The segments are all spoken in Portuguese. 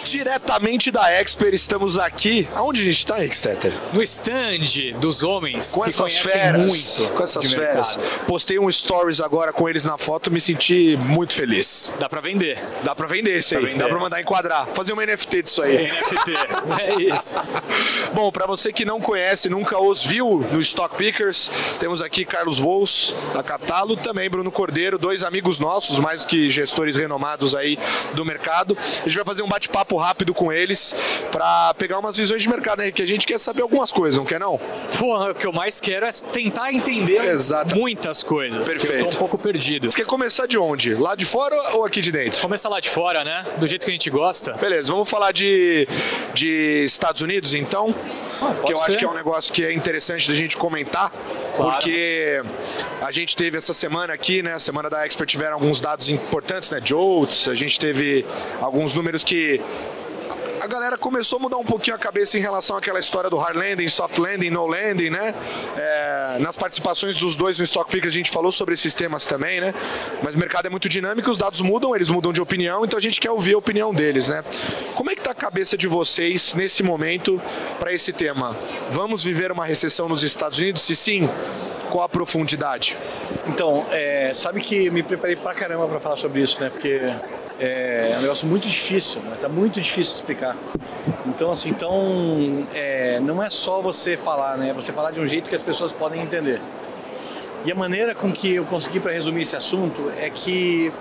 Diretamente da Expert, estamos aqui. Aonde a gente está, Rickstetter? No stand dos homens com que essas conhecem feras, muito com essas de feras. mercado. Postei um stories agora com eles na foto, me senti muito feliz. Dá pra vender. Dá pra vender isso aí, vender. dá pra mandar enquadrar, fazer uma NFT disso aí. NFT, é isso. Bom, pra você que não conhece, nunca os viu no Stock Pickers, temos aqui Carlos Vols, da Catalo, também Bruno Cordeiro, dois amigos nossos, mais que gestores renomados aí do mercado. A gente vai fazer um bate-papo rápido com eles pra pegar umas visões de mercado, né? Que a gente quer saber algumas coisas, não quer não? Pô, o que eu mais quero é tentar entender muitas coisas. Perfeito. Eu tô um pouco perdido. Você quer começar de onde? Lá de fora ou aqui de dentro? Começa lá de fora, né? Do jeito que a gente gosta. Beleza, vamos falar de Estados Unidos então? Que eu ser. acho que é um negócio que é interessante da gente comentar, Claro. porque a gente teve essa semana aqui, né? A semana da Expert tiveram alguns dados importantes, né? JOLTS, a gente teve alguns números que a galera começou a mudar um pouquinho a cabeça em relação àquela história do hard landing, soft landing, no landing, né? Nas participações dos dois no Stock Pickers a gente falou sobre esses temas também, né? Mas o mercado é muito dinâmico, os dados mudam, eles mudam de opinião, então a gente quer ouvir a opinião deles, né? Como é que tá a cabeça de vocês nesse momento para esse tema? Vamos viver uma recessão nos Estados Unidos? Se sim, qual a profundidade? Então, sabe que me preparei pra caramba pra falar sobre isso, né? Porque é um negócio muito difícil, né? Tá muito difícil de explicar. Então, assim, não é só você falar, né? Você falar de um jeito que as pessoas podem entender. E a maneira com que eu consegui para resumir esse assunto é que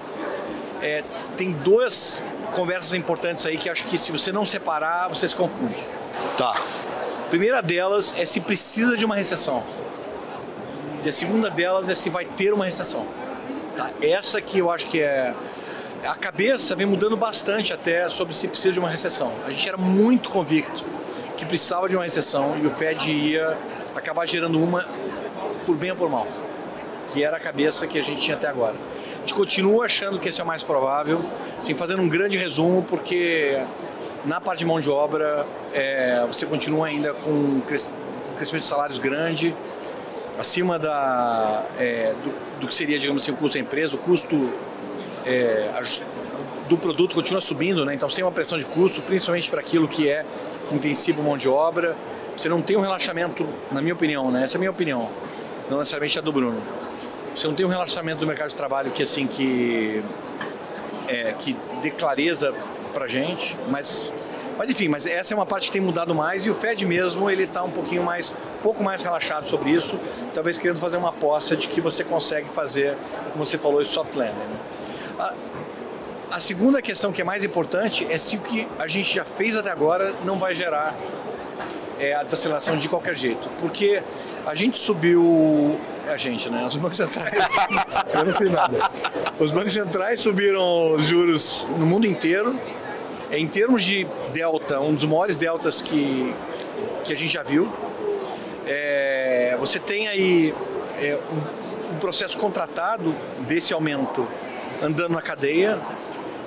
tem duas conversas importantes aí que acho que se você não separar, você se confunde. Tá. A primeira delas é se precisa de uma recessão. E a segunda delas é se vai ter uma recessão. Tá? Essa que eu acho que é... A cabeça vem mudando bastante até sobre se precisa de uma recessão. A gente era muito convicto que precisava de uma recessão e o Fed ia acabar gerando uma por bem ou por mal, que era a cabeça que a gente tinha até agora. A gente continua achando que esse é o mais provável, assim, fazendo um grande resumo, porque na parte de mão de obra você continua ainda com um crescimento de salários grande, acima do que seria, digamos assim, o custo da empresa, o custo do produto continua subindo, né? Então você tem uma pressão de custo, principalmente para aquilo que é intensivo mão de obra. Você não tem um relaxamento, na minha opinião, né? Essa é a minha opinião, não necessariamente a do Bruno. Você não tem um relaxamento do mercado de trabalho que assim que dê clareza para gente, mas enfim, mas essa é uma parte que tem mudado mais e o Fed mesmo ele está um pouco mais relaxado sobre isso, talvez querendo fazer uma aposta de que você consegue fazer, como você falou, esse soft landing, né? A segunda questão que é mais importante é se o que a gente já fez até agora não vai gerar a desaceleração de qualquer jeito. Porque a gente subiu... né? Os bancos centrais... eu não fiz nada. Os bancos centrais subiram os juros no mundo inteiro. Em termos de delta, um dos maiores deltas que a gente já viu. Você tem aí um processo contratado desse aumento andando na cadeia.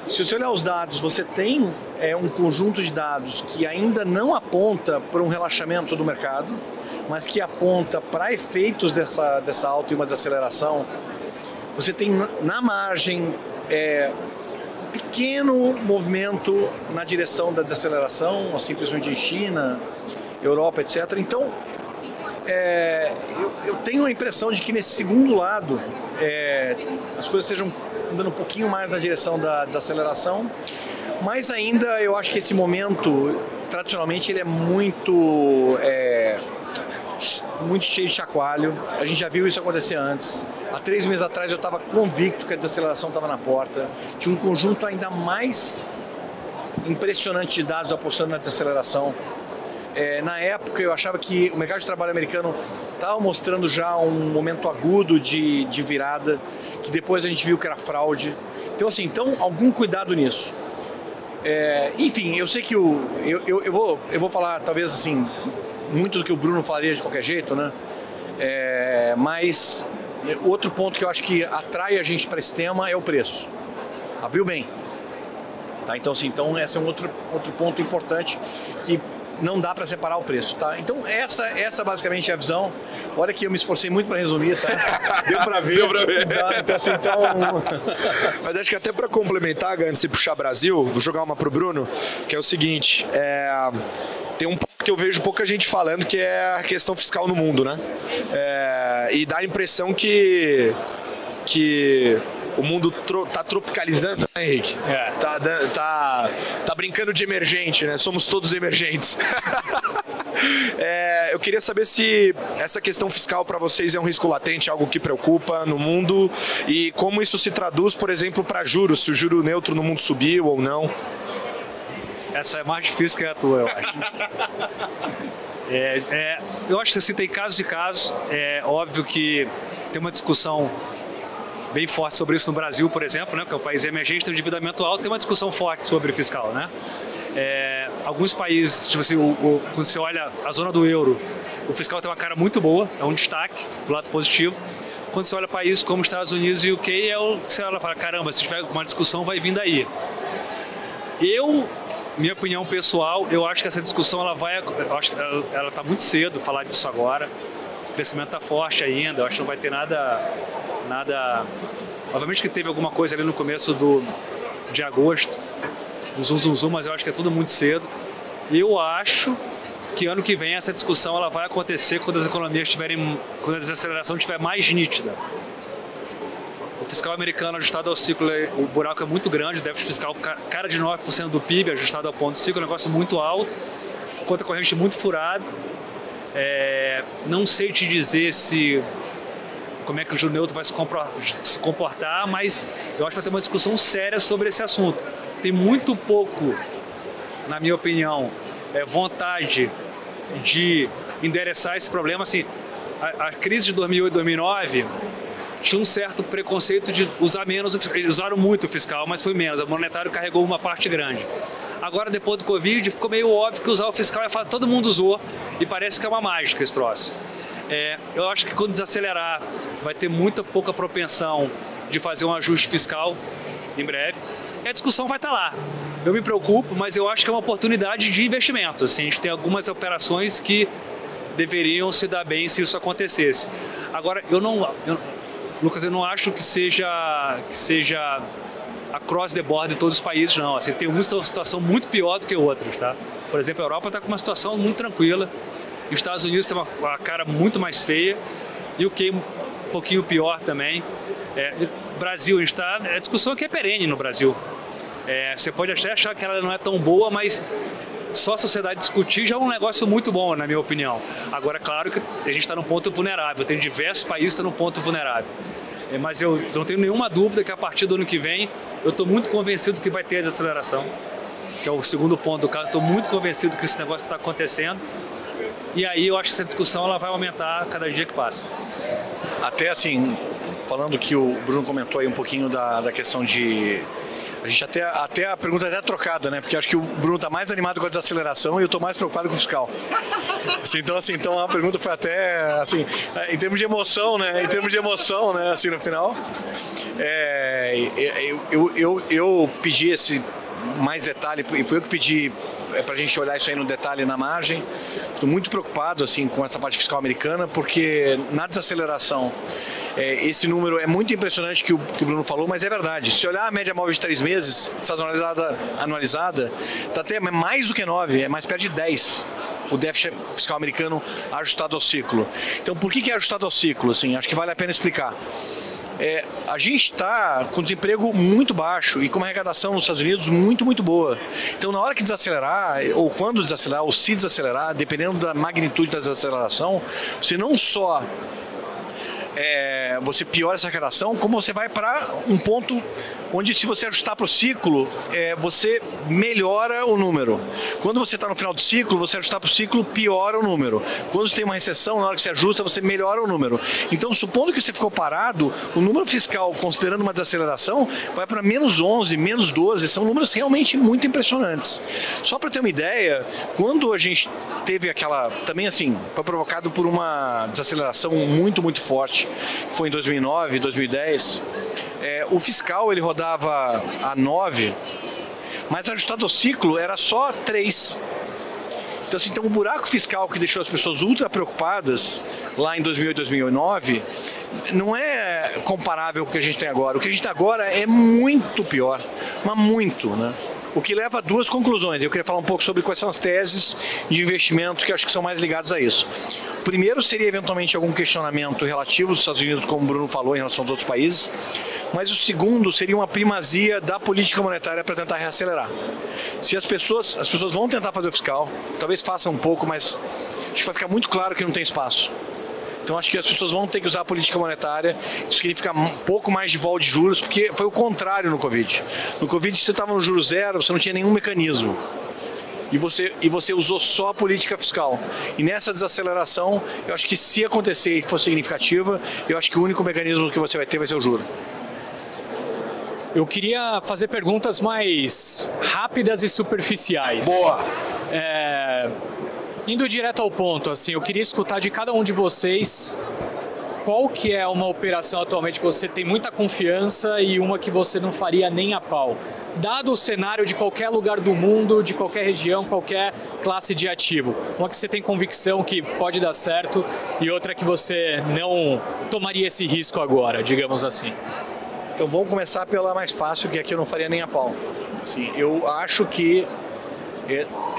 Se você olhar os dados, você tem um conjunto de dados que ainda não aponta para um relaxamento do mercado, mas que aponta para efeitos dessa alta e uma desaceleração. Você tem na margem um pequeno movimento na direção da desaceleração, assim, principalmente em China, Europa, etc. Então, eu tenho a impressão de que nesse segundo lado as coisas estejam andando um pouquinho mais na direção da desaceleração, mas ainda eu acho que esse momento, tradicionalmente, ele é muito cheio de chacoalho. A gente já viu isso acontecer antes. Há 3 meses atrás eu estava convicto que a desaceleração estava na porta. Tinha um conjunto ainda mais impressionante de dados apostando na desaceleração. Na época eu achava que o mercado de trabalho americano estava mostrando já um momento agudo de virada, que depois a gente viu que era fraude. Então, assim, algum cuidado nisso. Enfim, eu sei que eu vou falar, talvez, assim, muito do que o Bruno falaria de qualquer jeito, né? Mas outro ponto que eu acho que atrai a gente para esse tema é o preço. Abriu bem. Tá? Então, assim, esse é um outro ponto importante que não dá para separar o preço, tá? Então essa basicamente é a visão. Olha que eu me esforcei muito para resumir, tá? Deu para ver. Deu para ver. Então... Mas acho que até para complementar, antes de puxar Brasil, vou jogar uma pro Bruno, que é o seguinte, tem um ponto que eu vejo pouca gente falando, que é a questão fiscal no mundo, né? E dá a impressão que o mundo tá tropicalizando, né, Henrique? Tá brincando de emergente, né? Somos todos emergentes. Eu queria saber se essa questão fiscal para vocês é um risco latente, algo que preocupa no mundo, e como isso se traduz, por exemplo, para juros, se o juro neutro no mundo subiu ou não. Essa é mais difícil que a tua, eu acho. Eu acho que assim, tem casos e casos. É óbvio que tem uma discussão bem forte sobre isso no Brasil, por exemplo, né, que é um país emergente, tem um endividamento alto, tem uma discussão forte sobre fiscal, né? Alguns países, tipo assim, quando você olha a zona do euro, o fiscal tem uma cara muito boa, é um destaque do lado positivo. Quando você olha países como Estados Unidos e UK, você olha e fala, caramba, se tiver uma discussão vai vir daí. Minha opinião pessoal, eu acho que essa discussão ela está muito cedo falar disso agora. O crescimento está forte ainda, eu acho que não vai ter nada. Obviamente que teve alguma coisa ali no começo de agosto, um zum, mas eu acho que é tudo muito cedo. Eu acho que ano que vem essa discussão ela vai acontecer quando as economias quando a desaceleração estiver mais nítida. O fiscal americano ajustado ao ciclo, o buraco é muito grande, o déficit fiscal cara de 9% do PIB ajustado ao ponto do ciclo, é um negócio muito alto, conta corrente muito furado. Não sei te dizer como é que o juro neutro vai se comportar, mas eu acho que vai ter uma discussão séria sobre esse assunto. Tem muito pouco, na minha opinião, vontade de endereçar esse problema. Assim, a crise de 2008 e 2009 tinha um certo preconceito de usar menos, eles usaram muito o fiscal, mas foi menos, o monetário carregou uma parte grande. Agora, depois do Covid, ficou meio óbvio que usar o fiscal é fácil, todo mundo usou, e parece que é uma mágica esse troço. Eu acho que quando desacelerar, vai ter pouca propensão de fazer um ajuste fiscal em breve, e a discussão vai estar lá. Eu me preocupo, mas eu acho que é uma oportunidade de investimento. Assim, a gente tem algumas operações que deveriam se dar bem se isso acontecesse. Agora, Lucas, eu não acho que seja across the board de todos os países, não. Assim, tem uma situação muito pior do que outras, tá? Por exemplo, a Europa está com uma situação muito tranquila, os Estados Unidos tem uma cara muito mais feia, e o UK um pouquinho pior também. Brasil, a discussão aqui é perene no Brasil. Você pode até achar que ela não é tão boa, mas só a sociedade discutir já é um negócio muito bom, na minha opinião. Agora, claro que a gente está num ponto vulnerável, tem diversos países que estão num ponto vulnerável. Mas eu não tenho nenhuma dúvida que a partir do ano que vem, eu estou muito convencido que vai ter desaceleração, que é o segundo ponto do caso. Estou muito convencido que esse negócio está acontecendo. E aí eu acho que essa discussão ela vai aumentar cada dia que passa. Até assim, falando que o Bruno comentou aí um pouquinho da questão de... A gente até a pergunta é trocada, né? Porque acho que o Bruno está mais animado com a desaceleração e eu estou mais preocupado com o fiscal. Então a pergunta foi até, assim, em termos de emoção, né? Assim, no final. Eu pedi esse mais detalhe, foi eu que pedi para a gente olhar isso aí no detalhe na margem. Estou muito preocupado assim, com essa parte fiscal americana, porque na desaceleração esse número é muito impressionante que o Bruno falou, mas é verdade. Se olhar a média móvel de 3 meses, anualizada, está até mais do que 9, é mais perto de 10. O déficit fiscal americano ajustado ao ciclo. Então, por que é ajustado ao ciclo? Assim, acho que vale a pena explicar. A gente está com desemprego muito baixo e com uma arrecadação nos Estados Unidos muito, muito boa. Então, na hora que desacelerar, ou quando desacelerar, ou se desacelerar, dependendo da magnitude da desaceleração, você não só você piora essa arrecadação, como você vai para um ponto onde, se você ajustar para o ciclo, você melhora o número. Quando você está no final do ciclo, você ajustar para o ciclo, piora o número. Quando você tem uma recessão, na hora que você ajusta, você melhora o número. Então, supondo que você ficou parado, o número fiscal, considerando uma desaceleração, vai para menos 11, menos 12. São números realmente muito impressionantes. Só para ter uma ideia, quando a gente teve aquela... Também, assim, foi provocado por uma desaceleração muito, muito forte. Foi em 2009, 2010. O fiscal ele rodava a 9, mas ajustado ao ciclo era só 3. Então, assim, o buraco fiscal que deixou as pessoas ultra preocupadas lá em 2008, 2009 não é comparável com o que a gente tem agora. O que a gente tem agora é muito pior, mas muito, né? O que leva a duas conclusões. Eu queria falar um pouco sobre quais são as teses de investimento que eu acho que são mais ligadas a isso. O primeiro seria, eventualmente, algum questionamento relativo dos Estados Unidos, como o Bruno falou, em relação aos outros países. Mas o segundo seria uma primazia da política monetária para tentar reacelerar. Se as pessoas vão tentar fazer o fiscal, talvez façam um pouco, mas acho que vai ficar muito claro que não tem espaço. Então acho que as pessoas vão ter que usar a política monetária, isso significa um pouco mais de vol de juros, porque foi o contrário no Covid. No Covid você estava no juro zero, você não tinha nenhum mecanismo. E você usou só a política fiscal. E nessa desaceleração, eu acho que se acontecer e for significativa, eu acho que o único mecanismo que você vai ter vai ser o juro. Eu queria fazer perguntas mais rápidas e superficiais. Boa! Indo direto ao ponto, assim, eu queria escutar de cada um de vocês qual que é uma operação atualmente que você tem muita confiança e uma que você não faria nem a pau. Dado o cenário de qualquer lugar do mundo, de qualquer região, qualquer classe de ativo. Uma que você tem convicção que pode dar certo e outra que você não tomaria esse risco agora, digamos assim. Então vamos começar pela mais fácil, que aqui eu não faria nem a pau. Assim, eu acho que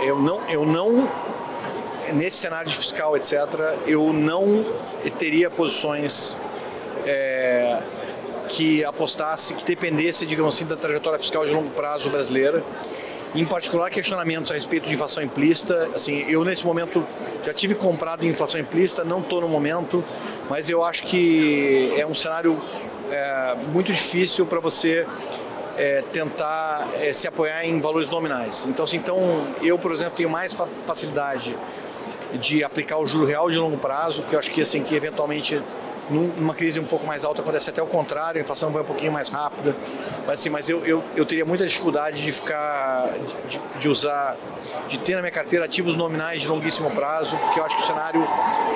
eu não nesse cenário de fiscal, etc., eu não teria posições que apostasse, que dependesse, digamos assim, da trajetória fiscal de longo prazo brasileira. Em particular, questionamentos a respeito de inflação implícita. Assim, eu, nesse momento, já tive comprado em inflação implícita, não estou no momento, mas eu acho que é um cenário muito difícil para você tentar se apoiar em valores nominais. Então, assim, eu, por exemplo, tenho mais facilidade de aplicar o juro real de longo prazo, porque eu acho que, assim, que eventualmente numa crise um pouco mais alta acontece até o contrário, a inflação vai um pouquinho mais rápida, mas eu teria muita dificuldade de ter na minha carteira ativos nominais de longuíssimo prazo, porque eu acho que o cenário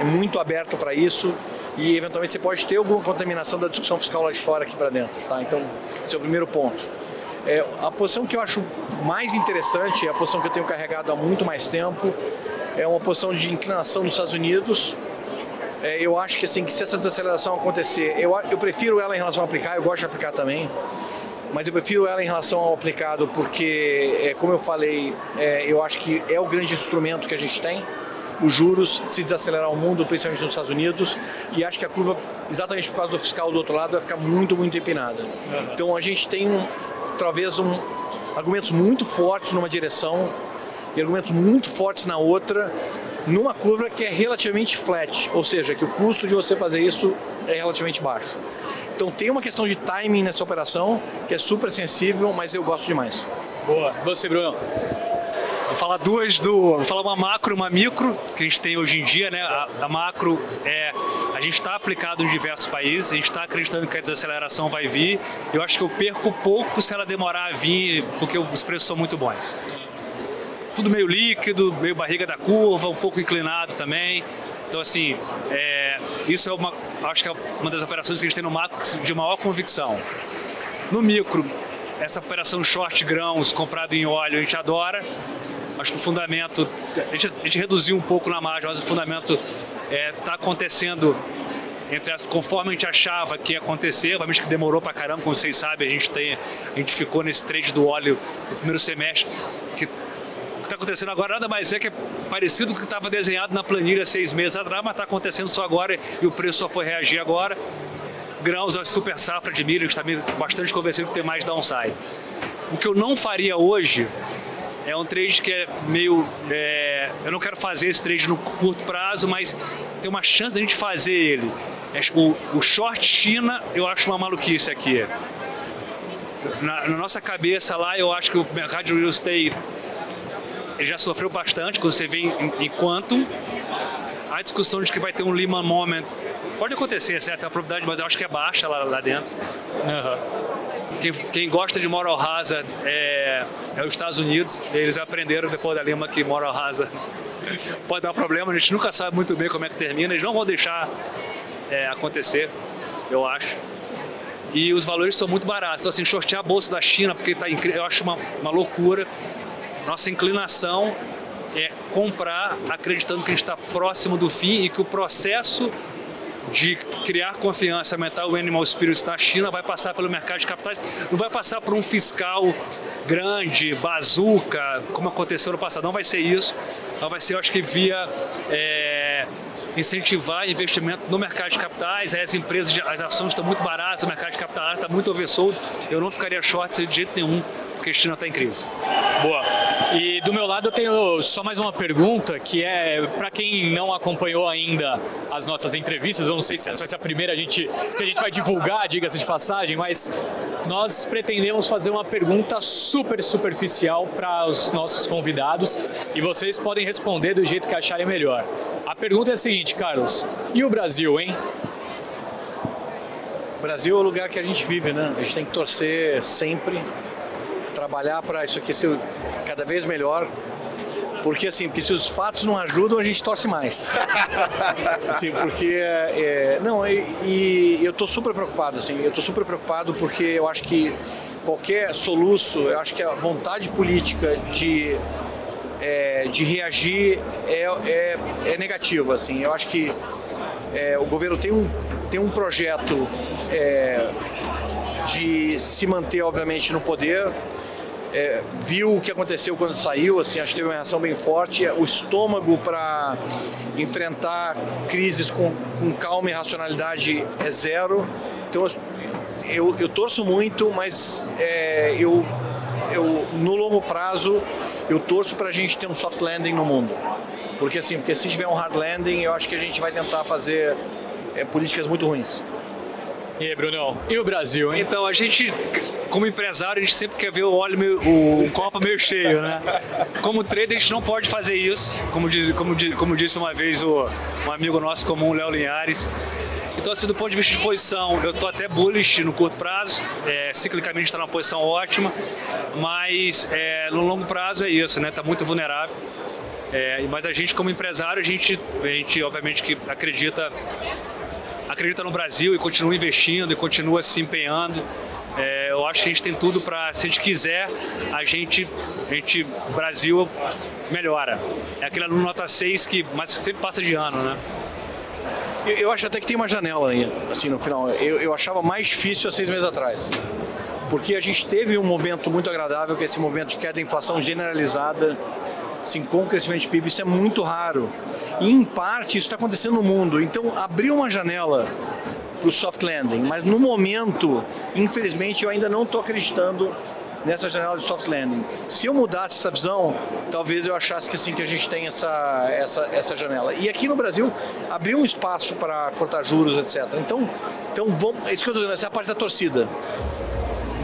é muito aberto para isso e eventualmente você pode ter alguma contaminação da discussão fiscal lá de fora aqui para dentro, tá? Então esse é o primeiro ponto. A posição que eu acho mais interessante é a posição que eu tenho carregado há muito mais tempo, é uma posição de inclinação nos Estados Unidos. Eu acho que, assim, que se essa desaceleração acontecer, eu prefiro ela em relação a aplicar, eu gosto de aplicar também, mas eu prefiro ela em relação ao aplicado porque, como eu falei, eu acho que é o grande instrumento que a gente tem, os juros, se desacelerar o mundo, principalmente nos Estados Unidos, e acho que a curva, exatamente por causa do fiscal do outro lado, vai ficar muito, muito empinada. Então a gente tem, talvez, argumentos muito fortes numa direção e argumentos muito fortes na outra, numa curva que é relativamente flat, ou seja, que o custo de você fazer isso é relativamente baixo. Então tem uma questão de timing nessa operação, que é super sensível, mas eu gosto demais. Boa. Você, Bruno? Vou falar vou falar uma macro e uma micro, que a gente tem hoje em dia, né? A macro a gente está aplicado em diversos países, a gente está acreditando que a desaceleração vai vir. Eu acho que eu perco pouco se ela demorar a vir, porque os preços são muito bons. Tudo meio líquido, meio barriga da curva, um pouco inclinado também. Então, assim, isso acho que é uma das operações que a gente tem no macro de maior convicção. No micro, essa operação short grãos comprado em óleo a gente adora. Acho que o fundamento, a gente reduziu um pouco na margem, mas o fundamento está acontecendo conforme a gente achava que ia acontecer, obviamente que demorou pra caramba, como vocês sabem, a gente ficou nesse trade do óleo no primeiro semestre, que está acontecendo agora nada mais que é parecido com o que estava desenhado na planilha 6 meses atrás, mas está acontecendo só agora e o preço só foi reagir agora. Grãos, a super safra de milho, a gente está bastante convencido que tem mais downside. O que eu não faria hoje é um trade que é meio... eu não quero fazer esse trade no curto prazo, mas tem uma chance de a gente fazer ele. O short China, eu acho uma maluquice aqui. Na nossa cabeça lá, eu acho que o mercado de real estate ele já sofreu bastante quando você vê em Quantum. A discussão de que vai ter um Lehman Moment pode acontecer, certo? A probabilidade, mas eu acho que é baixa lá dentro. Quem gosta de moral hazard é os Estados Unidos. Eles aprenderam depois da Lehman que moral hazard pode dar problema. A gente nunca sabe muito bem como é que termina. Eles não vão deixar acontecer, eu acho. E os valores são muito baratos. Então, assim, shortear a bolsa da China, porque tá incrível, eu acho uma loucura. Nossa inclinação é comprar acreditando que a gente está próximo do fim e que o processo de criar confiança, aumentar o animal spirit na China vai passar pelo mercado de capitais, não vai passar por um fiscal grande, bazuca, como aconteceu no passado, não vai ser isso, não vai ser, eu acho que via incentivar investimento no mercado de capitais, as empresas, as ações estão muito baratas, o mercado de capitais está muito oversold, eu não ficaria short de jeito nenhum, porque a China está em crise. Boa. E do meu lado eu tenho só mais uma pergunta, que é para quem não acompanhou ainda as nossas entrevistas, eu não sei se essa vai ser a primeira que a gente vai divulgar, diga-se de passagem, mas nós pretendemos fazer uma pergunta super superficial para os nossos convidados e vocês podem responder do jeito que acharem melhor. A pergunta é a seguinte, Carlos, e o Brasil, hein? O Brasil é o lugar que a gente vive, né? A gente tem que torcer sempre, trabalhar para isso aqui ser cada vez melhor, porque assim, porque se os fatos não ajudam, a gente torce mais. Assim, porque eu tô super preocupado, assim, eu tô super preocupado porque eu acho que qualquer soluço, eu acho que a vontade política de reagir é negativa, assim. Eu acho que o governo tem um projeto de se manter, obviamente, no poder. Viu o que aconteceu quando saiu, assim, acho que teve uma reação bem forte. O estômago para enfrentar crises com calma e racionalidade é zero. Então eu torço muito, mas eu no longo prazo eu torço para a gente ter um soft landing no mundo. Porque se tiver um hard landing, eu acho que a gente vai tentar fazer políticas muito ruins. E aí, Brunão? E o Brasil, hein? Então, a gente, como empresário, a gente sempre quer ver o copo meio cheio, né? Como trader, a gente não pode fazer isso, como disse uma vez um amigo nosso comum, Léo Linhares. Então, assim, do ponto de vista de posição, eu estou até bullish no curto prazo, ciclicamente está numa posição ótima, mas no longo prazo é isso, né? Está muito vulnerável. Mas a gente, como empresário, a gente obviamente que acredita no Brasil e continua investindo e continua se empenhando. Eu acho que a gente tem tudo para, se a gente quiser, o Brasil melhora. É aquele aluno nota 6 mas sempre passa de ano, né? Eu acho até que tem uma janela aí, assim, no final. Eu achava mais difícil há 6 meses atrás. Porque a gente teve um momento muito agradável, que é esse momento de queda da inflação generalizada, assim, com o crescimento de PIB, isso é muito raro. E, em parte, isso está acontecendo no mundo. Então, abriu uma janela para o soft landing, mas no momento, infelizmente, eu ainda não estou acreditando nessa janela de soft landing. Se eu mudasse essa visão, talvez eu achasse que, assim, que a gente tem essa janela. E aqui no Brasil, abriu um espaço para cortar juros, etc. Então vamos, isso que eu estou dizendo, essa é a parte da torcida.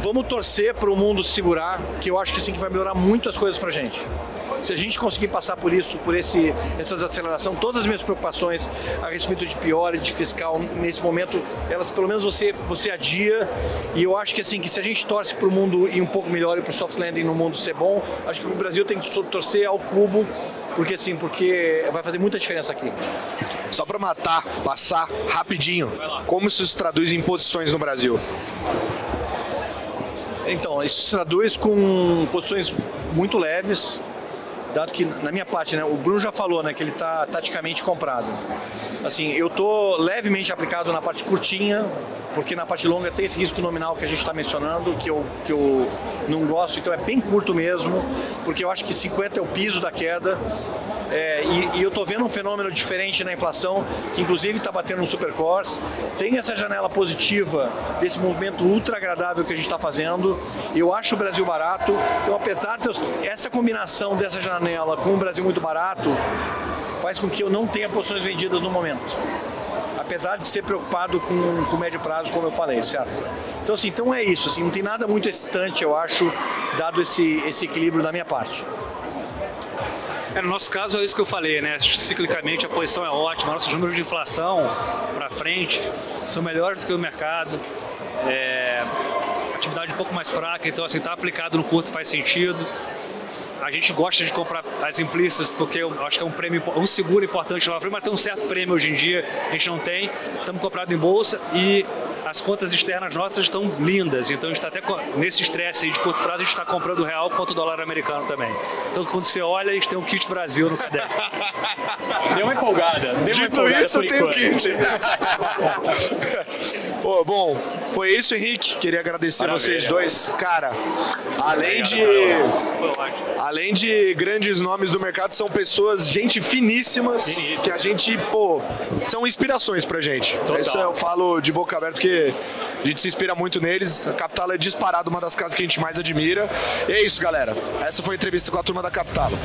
Vamos torcer para o mundo se segurar, que eu acho que assim que vai melhorar muito as coisas para a gente. Se a gente conseguir passar por isso, essa desaceleração, todas as minhas preocupações a respeito de pior e de fiscal nesse momento, elas pelo menos você adia. E eu acho que assim, que se a gente torce para o mundo ir um pouco melhor e para o soft landing no mundo ser bom, acho que o Brasil tem que torcer ao cubo, porque vai fazer muita diferença aqui. Só para passar rapidinho, como isso se traduz em posições no Brasil? Então, isso se traduz com posições muito leves, dado que, na minha parte, né, o Bruno já falou, né, que ele está taticamente comprado. Assim, eu estou levemente aplicado na parte curtinha, porque na parte longa tem esse risco nominal que a gente está mencionando, que eu não gosto, então é bem curto mesmo, porque eu acho que 50 é o piso da queda. E eu estou vendo um fenômeno diferente na inflação, que inclusive está batendo no supercores. Tem essa janela positiva desse movimento ultra agradável que a gente está fazendo. Eu acho o Brasil barato. Então, apesar de essa combinação dessa janela com o Brasil muito barato, faz com que eu não tenha posições vendidas no momento. Apesar de ser preocupado com o médio prazo, como eu falei, certo? Então, assim, é isso. Assim, não tem nada muito excitante, eu acho, dado esse equilíbrio da minha parte. No nosso caso é isso que eu falei, né? Ciclicamente a posição é ótima, nossos números de inflação para frente são melhores do que o mercado, atividade um pouco mais fraca, então assim, tá aplicado no curto faz sentido. A gente gosta de comprar as implícitas porque eu acho que é um prêmio, um seguro importante lá na frente, mas tem um certo prêmio hoje em dia, a gente não tem, estamos comprados em bolsa e as contas externas nossas estão lindas, então a gente está até nesse estresse aí de curto prazo, a gente está comprando real quanto o dólar americano também. Então quando você olha, a gente tem um kit Brasil no caderno. Deu uma empolgada. Dito isso, eu tenho kit. Pô, bom, foi isso, Henrique. Queria agradecer vocês dois. Cara, além de grandes nomes do mercado, são pessoas, gente finíssimas, que a gente, pô, são inspirações pra gente. Isso eu falo de boca aberta, porque a gente se inspira muito neles. A Capitalo é disparado uma das casas que a gente mais admira. E é isso, galera. Essa foi a entrevista com a turma da Capitalo.